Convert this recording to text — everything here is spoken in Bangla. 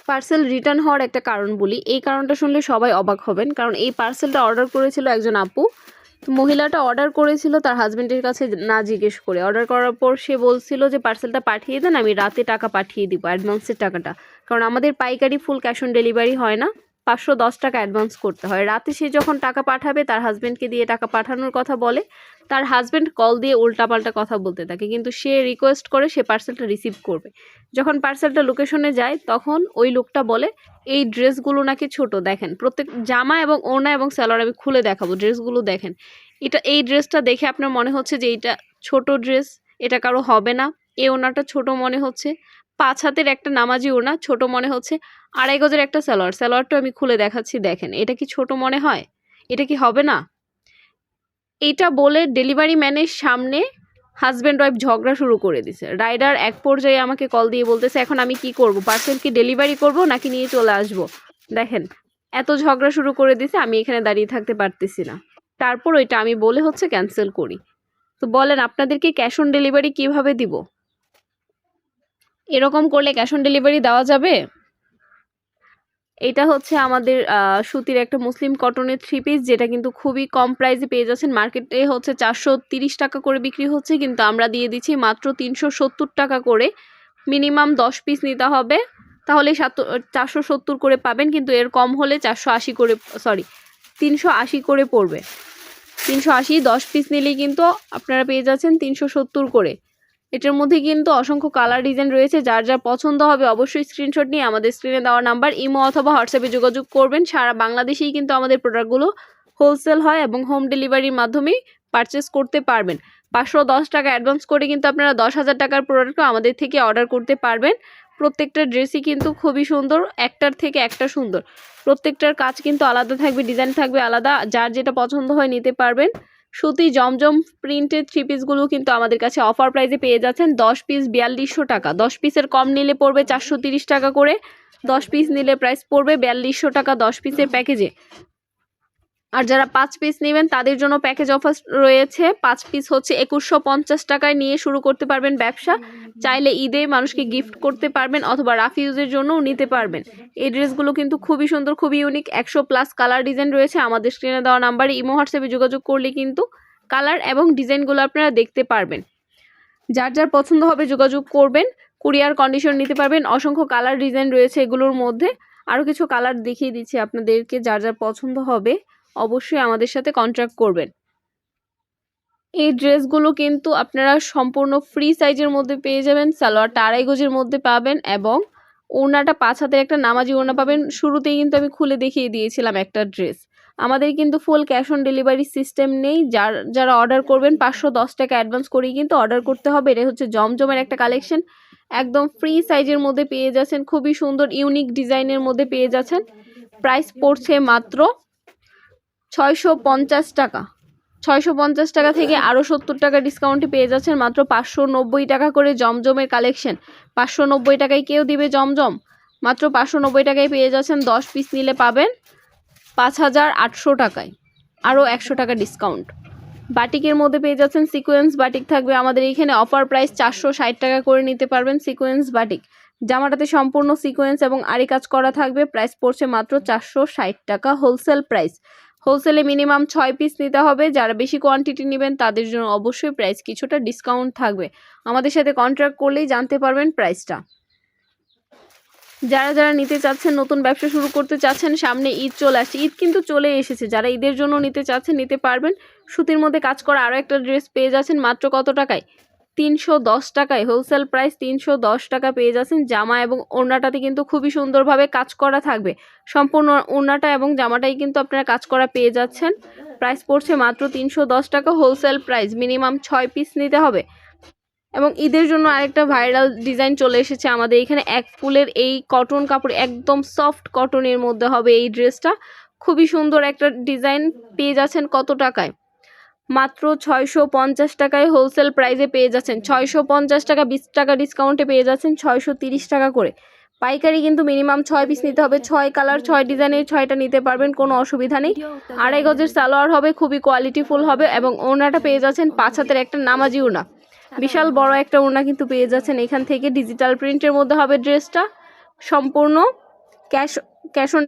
পার্সেল রিটার্ন হওয়ার একটা কারণ বলি, এই কারণটা শুনলে সবাই অবাক হবেন। কারণ এই পার্সেলটা অর্ডার করেছিল একজন আপু। তো মহিলাটা অর্ডার করেছিল তার হাজবেন্ডের কাছে না জিজ্ঞেস করে। অর্ডার করার পর সে বলছিল যে পার্সেলটা পাঠিয়ে দেন, আমি রাতে টাকা পাঠিয়ে দিব, অ্যাডভান্সের টাকাটা। কারণ আমাদের পাইকারি ফুল ক্যাশ অন ডেলিভারি হয় না, 510 টাকা অ্যাডভান্স করতে হয়। রাতে সে যখন টাকা পাঠাবে তার হাজবেন্ডকে দিয়ে টাকা পাঠানোর কথা বলে, তার হাজবেন্ড কল দিয়ে উল্টাপাল্টা কথা বলতে থাকে, কিন্তু সে রিকোয়েস্ট করে সে পার্সেলটা রিসিভ করবে। যখন পার্সেলটা লোকেশনে যায় তখন ওই লোকটা বলে এই ড্রেসগুলো নাকি ছোট, দেখেন প্রত্যেক জামা এবং ওড়না এবং সালোয়ার আমি খুলে দেখাবো, ড্রেসগুলো দেখেন। এই ড্রেসটা দেখে আপনার মনে হচ্ছে যে এটা ছোট ড্রেস, এটা কারো হবে না। এই ওড়নাটা ছোট মনে হচ্ছে, 5 হাতের একটা নামাজি ওড়না ছোট মনে হচ্ছে, 2.5 গজের একটা সালোয়ারটা আমি খুলে দেখাচ্ছি, দেখেন এটা কি ছোট মনে হয়, এটা কি হবে না। এইটা বলে ডেলিভারি ম্যানের সামনে হাজব্যান্ড ওয়াইফ ঝগড়া শুরু করে দিছে। রাইডার এক পর্যায়ে আমাকে কল দিয়ে বলতেছে এখন আমি কি করব, পার্সেল কি ডেলিভারি করব নাকি নিয়ে চলে আসব। দেখেন এত ঝগড়া শুরু করে দিছে, আমি এখানে দাঁড়িয়ে থাকতে পারতেছি না। তারপর ওইটা আমি বলে হচ্ছে ক্যান্সেল করি। তো বলেন আপনাদেরকে ক্যাশ অন ডেলিভারি কিভাবে দিব? এরকম করলে ক্যাশ অন ডেলিভারি দেওয়া যাবে? এটা হচ্ছে আমাদের সুতির একটা মুসলিম কটনের 3 পিস, যেটা কিন্তু খুবই কম প্রাইসে পেয়ে যাচ্ছেন। মার্কেটে হচ্ছে 430 টাকা করে বিক্রি হচ্ছে, কিন্তু আমরা দিয়ে দিচ্ছি মাত্র 370 টাকা করে। মিনিমাম 10 পিস নিতে হবে, তাহলে 470 করে পাবেন, কিন্তু এর কম হলে 480 করে, সরি 380 করে পড়বে। 380 10 পিস নিলেই কিন্তু আপনারা পেয়ে যাচ্ছেন 370 করে। এটার মধ্যে কিন্তু অসংখ্য কালার ডিজাইন রয়েছে, যার যার পছন্দ হবে অবশ্যই স্ক্রিনশট নিয়ে আমাদের স্ক্রিনে দেওয়া নাম্বার ইমো অথবা হোয়াটসঅ্যাপে যোগাযোগ করবেন। সারা বাংলাদেশেই কিন্তু আমাদের প্রোডাক্টগুলো হোলসেল হয় এবং হোম ডেলিভারির মাধ্যমেই পারচেস করতে পারবেন। 510 টাকা অ্যাডভান্স করে কিন্তু আপনারা 10,000 টাকার প্রোডাক্টও আমাদের থেকে অর্ডার করতে পারবেন। প্রত্যেকটা ড্রেসই কিন্তু খুবই সুন্দর, একটার থেকে একটা সুন্দর। প্রত্যেকটার কাজ কিন্তু আলাদা থাকবে, ডিজাইন থাকবে আলাদা, যার যেটা পছন্দ হয় নিতে পারবেন। সুতি জমজম প্রিন্টের 3 পিসগুলো কিন্তু আমাদের কাছে অফার প্রাইসে পেয়ে যাচ্ছেন। 10 পিস 4200 টাকা, 10 পিসের কম নিলে পড়বে 430 টাকা করে, 10 পিস নিলে প্রাইস পড়বে 4200 টাকা 10 পিসের প্যাকেজে। আর যারা 5 পিস নেবেন তাদের জন্য প্যাকেজ অফার রয়েছে। 5 পিস হচ্ছে 2150 টাকায় নিয়ে শুরু করতে পারবেন ব্যবসা। চাইলে ঈদে মানুষকে গিফট করতে পারবেন অথবা রাফ ইউজের জন্যও নিতে পারবেন। এই ড্রেসগুলো কিন্তু খুবই সুন্দর, খুবই ইউনিক। 100+ কালার ডিজাইন রয়েছে। আমাদের স্ক্রিনে দেওয়া নাম্বারে ইমো হোয়াটসঅ্যাপে যোগাযোগ করলে কিন্তু কালার এবং ডিজাইনগুলো আপনারা দেখতে পারবেন। যার যার পছন্দ হবে যোগাযোগ করবেন, কুরিয়ার কন্ডিশন নিতে পারবেন। অসংখ্য কালার ডিজাইন রয়েছে এগুলোর মধ্যে, আরও কিছু কালার দেখিয়ে দিচ্ছি আপনাদেরকে। যার যার পছন্দ হবে অবশ্যই আমাদের সাথে কন্ট্যাক্ট করবেন। এই ড্রেসগুলো কিন্তু আপনারা সম্পূর্ণ ফ্রি সাইজের মধ্যে পেয়ে যাবেন। সালোয়ারটা 2.5 গজের মধ্যে পাবেন এবং ওড়নাটা 5 হাতের একটা নামাজি ওড়না পাবেন। শুরুতেই কিন্তু আমি খুলে দেখিয়ে দিয়েছিলাম একটা ড্রেস। আমাদের কিন্তু full cash on delivery system নেই। যারা অর্ডার করবেন 510 টাকা অ্যাডভান্স করেই কিন্তু অর্ডার করতে হবে। এটা হচ্ছে জমজমের একটা কালেকশন, একদম ফ্রি সাইজের মধ্যে পেয়ে যাচ্ছেন, খুবই সুন্দর ইউনিক ডিজাইনের মধ্যে পেয়ে যাচ্ছেন। প্রাইস পড়ছে মাত্র 650 টাকা। 650 টাকা থেকে আরও 70 টাকা ডিসকাউন্টে পেয়ে যাচ্ছেন মাত্র 590 টাকা করে জমজমের কালেকশন। 590 টাকায় কেউ দিবে জমজম? মাত্র 590 টাকায় পেয়ে যাচ্ছেন। 10 পিস নিলে পাবেন 5800 টাকায়, আরও 100 টাকা ডিসকাউন্ট। বাটিকের মধ্যে পেয়ে যাচ্ছেন সিকোয়েন্স বাটিক থাকবে আমাদের এইখানে অফার প্রাইস 460 টাকা করে নিতে পারবেন সিকোয়েন্স বাটিক। জামাটাতে সম্পূর্ণ সিকোয়েন্স এবং আরি কাজ করা থাকবে। প্রাইস পড়ছে মাত্র 460 টাকা হোলসেল প্রাইস। হোলসেলে মিনিমাম 6 পিস নিতে হবে। যারা বেশি কোয়ান্টিটি নেবেন তাদের জন্য অবশ্যই প্রাইস কিছুটা ডিসকাউন্ট থাকবে। আমাদের সাথে কন্ট্যাক্ট করলেই জানতে পারবেন প্রাইসটা। যারা যারা নিতে চাচ্ছেন, নতুন ব্যবসা শুরু করতে চাচ্ছেন, সামনে ঈদ চলে আসছে, ঈদ কিন্তু চলে এসেছে, যারা ঈদের জন্য নিতে চাচ্ছেন নিতে পারবেন। সুতির মধ্যে কাজ করা আরও একটা ড্রেস পেয়ে যাচ্ছেন মাত্র কত টাকায়? 310 টাকায়। হোলসেল প্রাইস 310 টাকা পেয়ে যাচ্ছেন। জামা এবং ওড়নাটাতে কিন্তু খুবই সুন্দরভাবে কাজ করা থাকবে। সম্পূর্ণ ওড়নাটা এবং জামাটাই কিন্তু আপনারা কাজ করা পেয়ে যাচ্ছেন। প্রাইস পড়ছে মাত্র 310 টাকা হোলসেল প্রাইস। মিনিমাম 6 পিস নিতে হবে। এবং ঈদের জন্য আরেকটা ভাইরাল ডিজাইন চলে এসেছে আমাদের এখানে। এক ফুলের এই কটন কাপড়, একদম সফট কটনের মধ্যে হবে এই ড্রেসটা। খুবই সুন্দর একটা ডিজাইন পেয়ে যাচ্ছেন কত টাকায়? মাত্র 650 টাকায় হোলসেল প্রাইসে পেয়ে যাচ্ছেন। 650 টাকা, 20 টাকা ডিসকাউন্টে পেয়ে যাচ্ছেন 630 টাকা করে। পাইকারি কিন্তু মিনিমাম 6 পিস নিতে হবে। 6 কালার 6 ডিজাইনের 6টা নিতে পারবেন, কোনো অসুবিধা নেই। 2.5 গজের সালোয়ার হবে, খুবই কোয়ালিটিফুল হবে এবং ওড়নাটা পেয়ে যাচ্ছেন 5 হাতের একটা নামাজি ওড়না। বিশাল বড় একটা ওড়না কিন্তু পেয়ে যাচ্ছেন এখান থেকে। ডিজিটাল প্রিন্টের মধ্যে হবে ড্রেসটা, সম্পূর্ণ ক্যাশ ক্যাশ অন